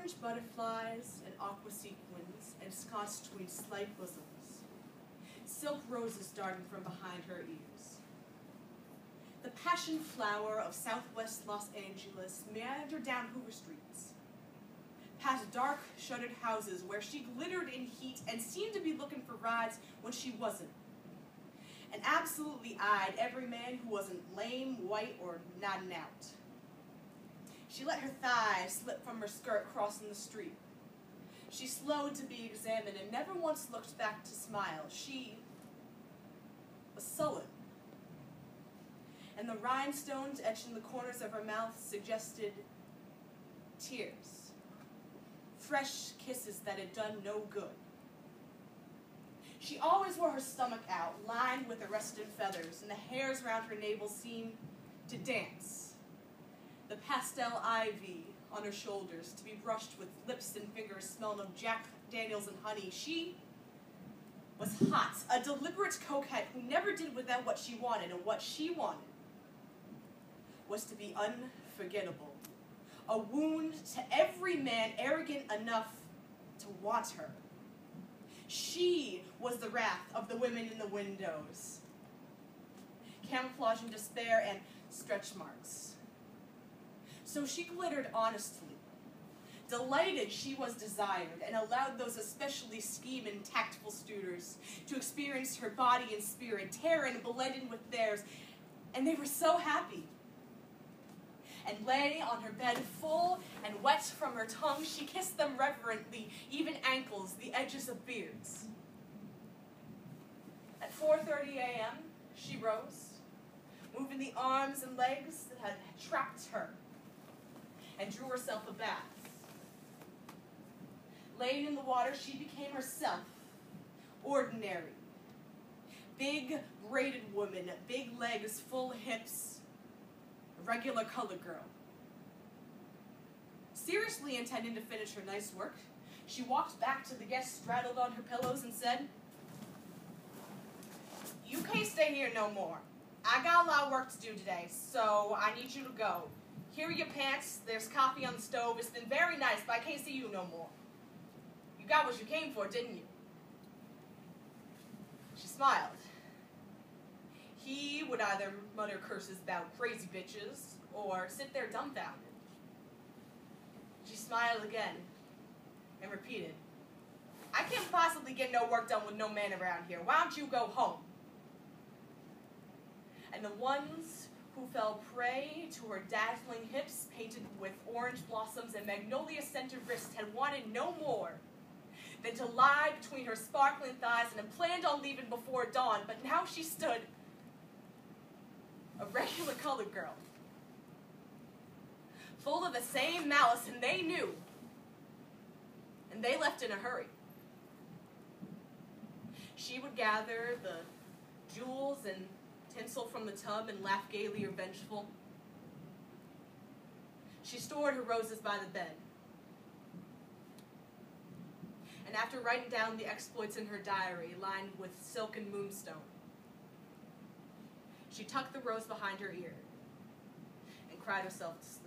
orange butterflies and aqua sequins ensconced between slight bosoms, silk roses darting from behind her ears. The passion flower of southwest Los Angeles meandered down Hoover Streets, past dark, shuttered houses where she glittered in heat and seemed to be looking for rides when she wasn't, and absolutely eyed every man who wasn't lame, white, or nodding out. She let her thighs slip from her skirt crossing the street. She slowed to be examined and never once looked back to smile. She was sullen, and the rhinestones etched in the corners of her mouth suggested tears, fresh kisses that had done no good. She always wore her stomach out, lined with arrested feathers, and the hairs around her navel seemed to dance. The pastel ivy on her shoulders to be brushed with lips and fingers smelling of Jack Daniels and honey. She was hot, a deliberate coquette who never did without what she wanted, and what she wanted was to be unforgettable, a wound to every man arrogant enough to want her. She was the wrath of the women in the windows, camouflaging despair and stretch marks. So she glittered honestly, delighted she was desired, and allowed those especially scheme and tactful suitors to experience her body and spirit, tear and blended with theirs, and they were so happy. And lay on her bed full and wet from her tongue, she kissed them reverently, even ankles, the edges of beards. At 4:30 a.m., she rose, moving the arms and legs that had trapped her, and drew herself a bath. Laying in the water, she became herself, ordinary. Big, braided woman, big legs, full hips, a regular colored girl. Seriously intending to finish her night's work, she walked back to the guest straddled on her pillows and said, "You can't stay here no more. I got a lot of work to do today, so I need you to go. Here are your pants, there's coffee on the stove. It's been very nice, but I can't see you no more. You got what you came for, didn't you?" She smiled. He would either mutter curses about crazy bitches or sit there dumbfounded. She smiled again and repeated, "I can't possibly get no work done with no man around here. Why don't you go home?" And the ones who fell prey to her dazzling hips painted with orange blossoms and magnolia-scented wrists had wanted no more than to lie between her sparkling thighs and had planned on leaving before dawn, but now she stood a regular colored girl, full of the same malice, and they knew, and they left in a hurry. She would gather the jewels and tinsel from the tub and laugh gaily or vengeful. She stored her roses by the bed, and after writing down the exploits in her diary, lined with silk and moonstone, she tucked the rose behind her ear and cried herself to sleep.